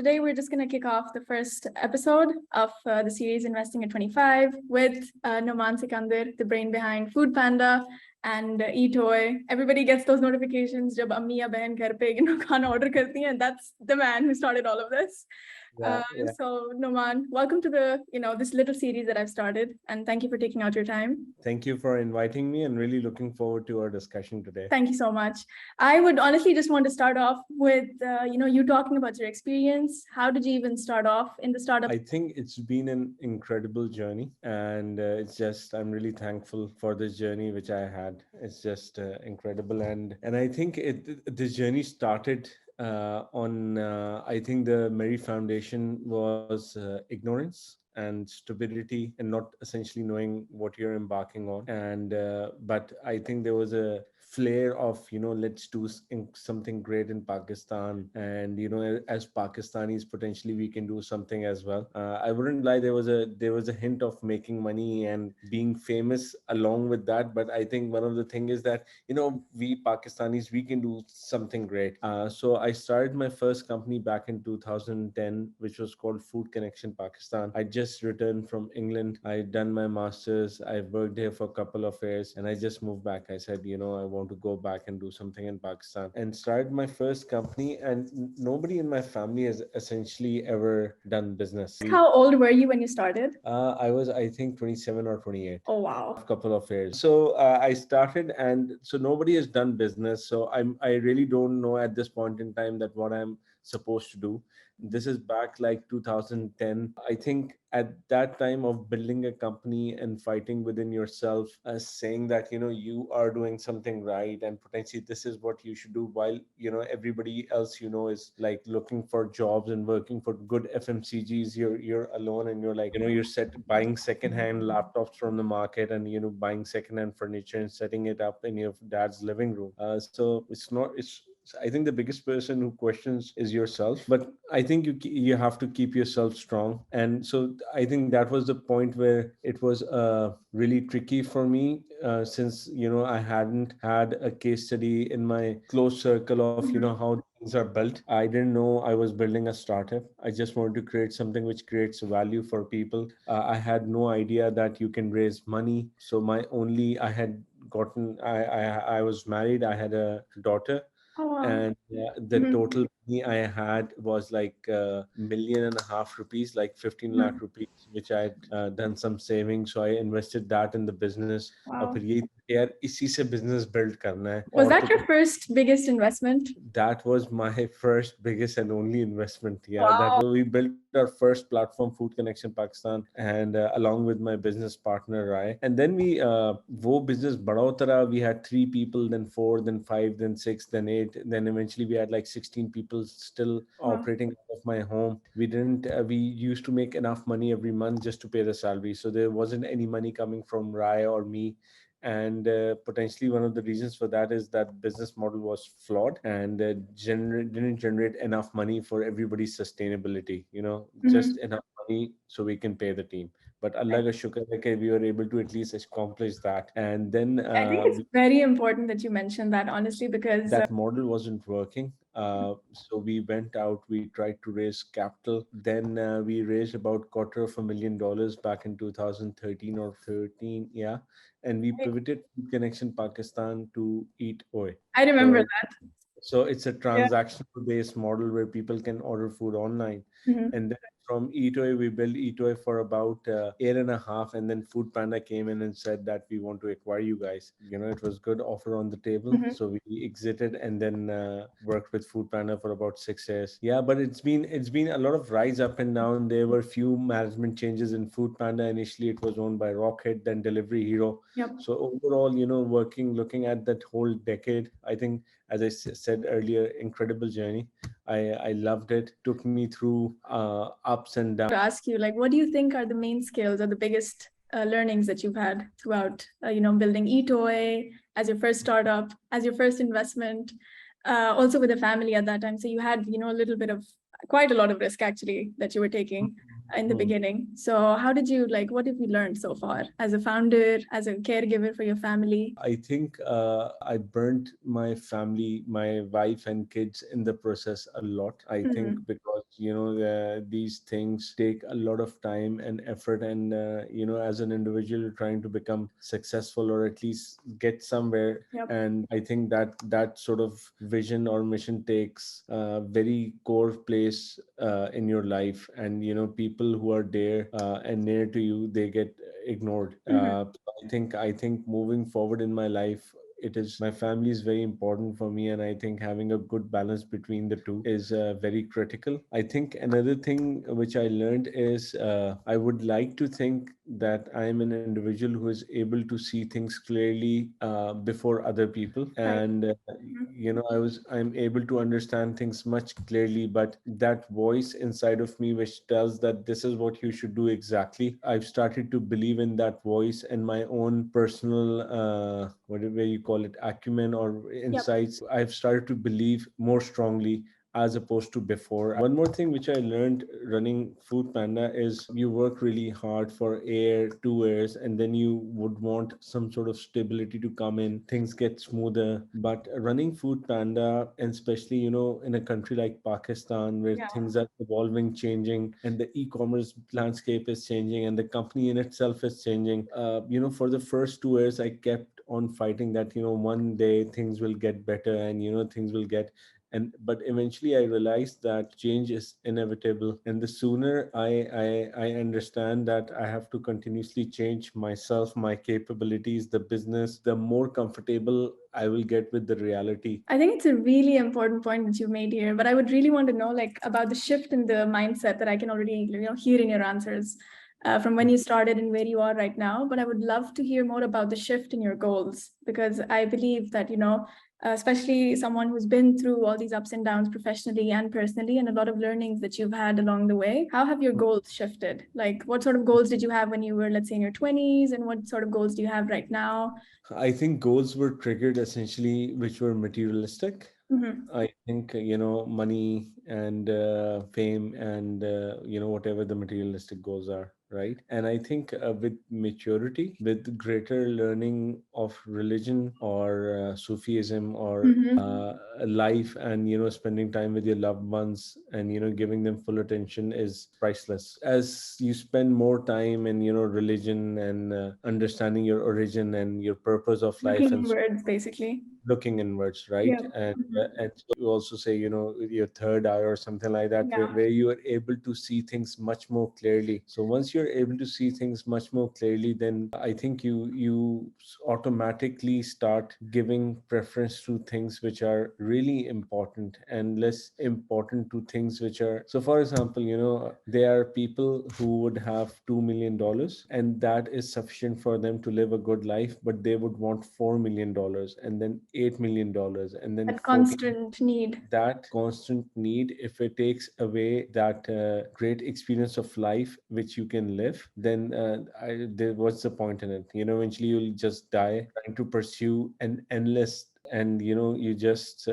today we're just going to kick off the first episode of the series Investing at 25 with Nauman Sikandar, the brain behind FoodPanda and eToy. Everybody gets those notifications jab ammi ya behan ghar pe khana order karti hain. That's the man who started all of this. So Nauman, welcome to this little series that I've started, and thank you for taking out your time. Thank you for inviting me, and really looking forward to our discussion today. Thank you so much. I would honestly just want to start off with you talking about your experience. How did you even start off in the startup? I think it's been an incredible journey, and I'm really thankful for this journey which I had. It's just incredible, and I think this journey started I think the Mary Foundation was ignorance and stupidity, and not essentially knowing what you're embarking on. And but I think there was a flair of let's do something great in Pakistan, and as Pakistanis potentially we can do something as well. I wouldn't lie, there was a hint of making money and being famous along with that, but I think one of the thing is that we Pakistanis, we can do something great. So I started my first company back in 2010, which was called Food Connection Pakistan. I just returned from England. I'd done my masters. I worked here for a couple of years, and I just moved back. I said, I want to go back and do something in Pakistan, and started my first company. And nobody in my family has essentially ever done business. How old were you when you started? I was, I think, 27 or 28. Oh, wow. A couple of years. So I started, and so nobody has done business. So I really don't know at this point in time that what I'm supposed to do. This is back like 2010. I think at that time of building a company and fighting within yourself, saying that you are doing something right, and potentially this is what you should do, while everybody else is like looking for jobs and working for good FMCGs. You're alone, and you're like you're buying secondhand laptops from the market, and buying secondhand furniture and setting it up in your dad's living room. So I think the biggest person who questions is yourself, but I think you have to keep yourself strong. And so I think that was the point where it was really tricky for me, since I hadn't had a case study in my close circle of how things are built. I didn't know I was building a startup. I just wanted to create something which creates value for people. I had no idea that you can raise money. So I had gotten I was married. I had a daughter. Oh, wow. And the total money I had was like $1.5 million rupees, like 15 lakh rupees, which I had done some savings. So I invested that in the business. Wow. यार इसी से business build करना है. Was that your first biggest investment? That was my first biggest and only investment. Yeah, Wow. we built our first platform, Food Connection Pakistan, and along with my business partner Rai. And then वो business बड़ा होता रहा. We had 3 people, then 4, then 5, then 6, then 8, then eventually we had like 16 people still operating out of my home. We didn't. We used to make enough money every month just to pay the salary, so there wasn't any money coming from Rai or me. And potentially one of the reasons for that is that business model was flawed, and didn't generate enough money for everybody's sustainability. Just enough money so we can pay the team. But Allah ka shukar hai ke we were able to at least accomplish that. And then I think it's very important that you mentioned that, honestly, because that model wasn't working. So we went out, we tried to raise capital. Then we raised about $250,000 back in 2013 or 13. Yeah. And we pivoted Food Connection Pakistan to eToy. I remember that. So it's a transactional based model where people can order food online. And then from eToy, we built eToy for about 8.5, and then FoodPanda came in and said that we want to acquire you guys. It was good offer on the table. So we exited, and then worked with FoodPanda for about 6 years. Yeah, but it's been a lot of rise up and down. There were few management changes in FoodPanda. Initially, it was owned by Rocket, then Delivery Hero. Yep. So overall, looking at that whole decade, I think, as I said earlier, incredible journey. I loved it. Took me through ups and downs. To ask you, what do you think are the main skills or the biggest learnings that you've had throughout, building eToy as your first startup, as your first investment, also with a family at that time. So you had, quite a lot of risk actually that you were taking. in the beginning. So how did you like, what have you learned so far as a founder, as a caregiver for your family? I think I burnt my family, my wife and kids in the process a lot. I think Mhm. because, these things take a lot of time and effort. And, as an individual, you're trying to become successful or at least get somewhere. Yep. And I think that sort of vision or mission takes a very core place in your life. And, people who are there and near to you, they get ignored. Mhm. I think moving forward in my life, it is my family is very important for me, and I think having a good balance between the two is very critical. I think another thing which I learned is I would like to think that I am an individual who is able to see things clearly before other people. Right. And Mhm. I'm able to understand things much clearly, but that voice inside of me which tells that this is what you should do exactly, I've started to believe in that voice and my own personal whatever you call it, acumen or Yep. insights. I've started to believe more strongly as opposed to before. One more thing which I learned running Food Panda is you work really hard for air, 2 years, and then you would want some sort of stability to come in, things get smoother. But running Food Panda, and especially, in a country like Pakistan where Yeah. things are evolving, changing, and the e-commerce landscape is changing, and the company in itself is changing, for the first 2 years, I kept on fighting that, one day things will get better and, things will get but eventually I realized that change is inevitable, and the sooner I understand that I have to continuously change myself, my capabilities, the business, the more comfortable I will get with the reality. I think it's a really important point that you made here, but I would really want to know like about the shift in the mindset that I can already, hear in your answers from when you started and where you are right now. But I would love to hear more about the shift in your goals, because I believe that, especially someone who's been through all these ups and downs professionally and personally, and a lot of learnings that you've had along the way, how have your goals shifted? Like, what sort of goals did you have when you were, let's say, in your 20s, and what sort of goals do you have right now? I think goals were triggered essentially, which were materialistic. Hmm. I think, money and fame and, whatever the materialistic goals are, right? And I think with maturity, with greater learning of religion or Sufism or Hmm. life, and, spending time with your loved ones and, giving them full attention is priceless. As you spend more time in, religion and understanding your origin and your purpose of life, Looking and inwards, basically. looking inwards, right? Yeah. And so you also say, your third eye or something like that, where, Yeah. where you are able to see things much more clearly. So once you're able to see things much more clearly, then I think you automatically start giving preference to things which are really important and less important to things which are. So for example, there are people who would have $2 million, and that is sufficient for them to live a good life, but they would want $4 million, and then $8 million, and then That 14. constant need. That constant need, if it takes away that great experience of life which you can live, then what's the point in it? Eventually you'll just die trying to pursue an endless, and you just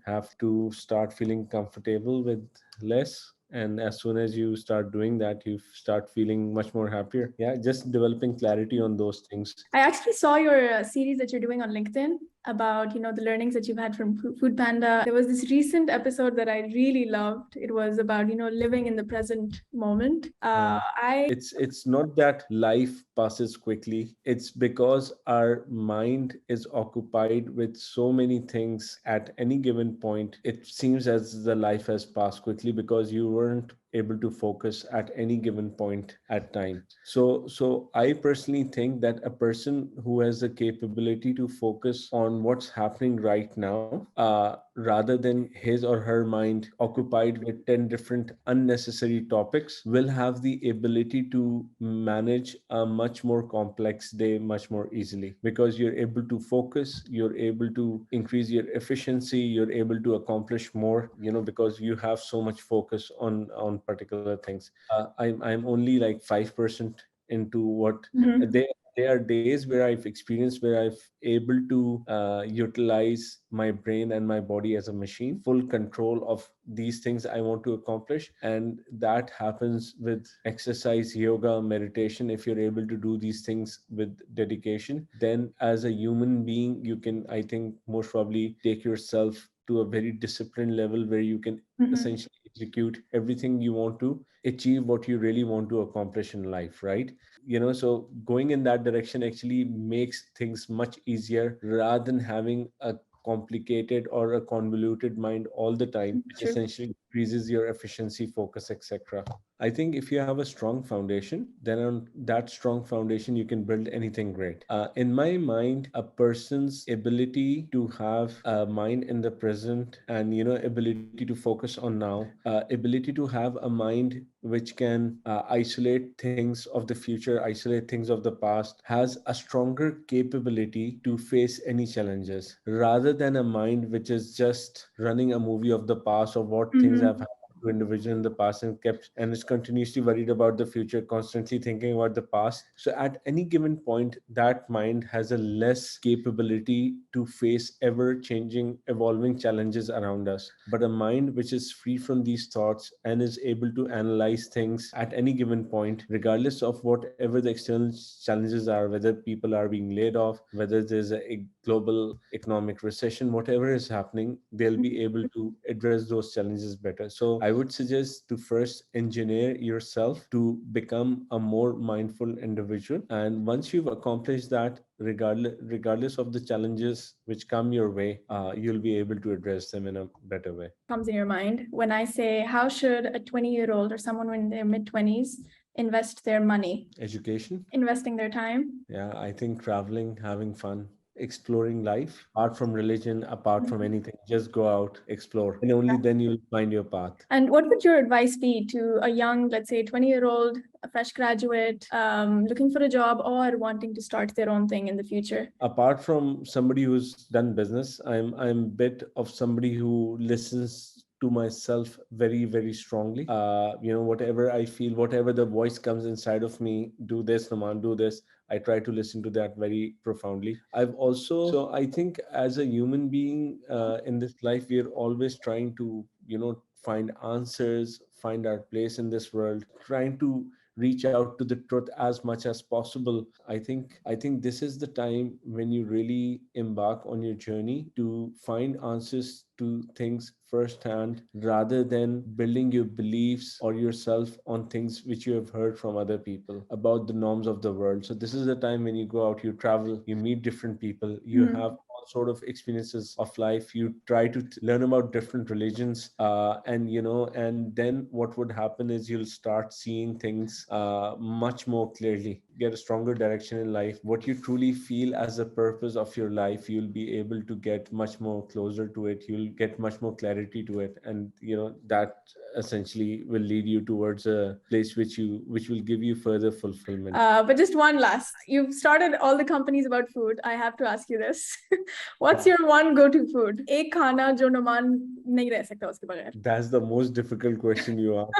have to start feeling comfortable with less. And as soon as you start doing that, you start feeling much more happier. Yeah, just developing clarity on those things. I actually saw your series that you're doing on LinkedIn about, the learnings that you've had from Food Panda. There was this recent episode that I really loved. It was about, living in the present moment. I It's not that life passes quickly. It's because our mind is occupied with so many things at any given point. It seems as the life has passed quickly because you weren't able to focus at any given point at time. So I personally think that a person who has the capability to focus on what's happening right now, rather than his or her mind occupied with 10 different unnecessary topics, will have the ability to manage a much more complex day much more easily, because you're able to focus, you're able to increase your efficiency, you're able to accomplish more, because you have so much focus on particular things. I'm only like 5% into what Mhm. they there are days where I've experienced where I've able to utilize my brain and my body as a machine, full control of these things I want to accomplish. And that happens with exercise, yoga, meditation. If you're able to do these things with dedication, then as a human being, you can, I think, most probably take yourself to a very disciplined level where you can essentially execute everything you want to achieve, what you really want to accomplish in life, right? So going in that direction actually makes things much easier rather than having a complicated or a convoluted mind all the time, which True. essentially increases your efficiency, focus, etc. I think if you have a strong foundation, then on that strong foundation you can build anything great. In my mind, a person's ability to have a mind in the present and ability to focus on now, ability to have a mind which can isolate things of the future, isolate things of the past, has a stronger capability to face any challenges rather than a mind which is just running a movie of the past of what things have happened to individual in the past and is continuously worried about the future, constantly thinking about the past. So at any given point, that mind has a less capability to face ever changing, evolving challenges around us. But a mind which is free from these thoughts and is able to analyze things at any given point, regardless of whatever the external challenges are, whether people are being laid off, whether there's a global economic recession, whatever is happening, they'll be able to address those challenges better. So I would suggest to first engineer yourself to become a more mindful individual. And once you've accomplished that, regardless of the challenges which come your way, you'll be able to address them in a better way. Comes in your mind when I say, how should a 20-year-old or someone in their mid-20s invest their money? Education. Investing their time. Yeah, I think traveling, having fun, exploring life, apart from religion, apart from anything, just go out, explore, and only then you'll find your path. And what would your advice be to a young, let's say 20-year-old, a fresh graduate, looking for a job or wanting to start their own thing in the future? Apart from somebody who's done business, I'm bit of somebody who listens to myself very, very strongly. Whatever I feel, whatever the voice comes inside of me, do this, Naman, do this. I try to listen to that very profoundly. So I think as a human being in this life, we are always trying to, find answers, find our place in this world, trying to reach out to the truth as much as possible. I think this is the time when you really embark on your journey to find answers to things firsthand rather than building your beliefs or yourself on things which you have heard from other people about the norms of the world. So this is the time when you go out, you travel, you meet different people, you have all sort of experiences of life, you try to learn about different religions, and then what would happen is you'll start seeing things much more clearly, get a stronger direction in life. What you truly feel as a purpose of your life, you'll be able to get much more closer to it, you'll get much more clarity to it, and that essentially will lead you towards a place which will give you further fulfillment. But just one last, you've started all the companies about food. I have to ask you this. What's your one go-to food? एक खाना जो नुमान नहीं रह सकता उसके बगैर. That's the most difficult question you ask.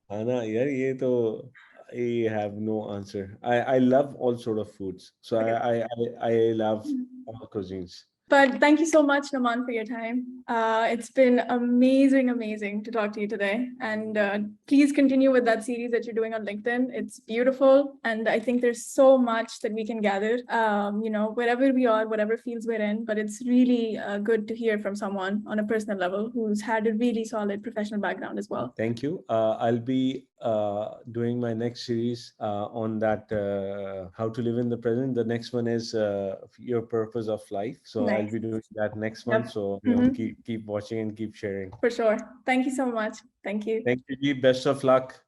खाना यार, ये तो I have no answer. I love all sort of foods, so I love all cuisines. But thank you so much, Nauman, for your time. It's been amazing to talk to you today. And please continue with that series that you're doing on LinkedIn. It's beautiful. And I think there's so much that we can gather, wherever we are, whatever fields we're in. But it's really good to hear from someone on a personal level who's had a really solid professional background as well. Thank you. I'll be doing my next series on that, how to live in the present. The next one is your purpose of life. So Nice. I'll be doing that next one. So keep watching and keep sharing. For sure. Thank you so much. Thank you. Thank you, G. Best of luck.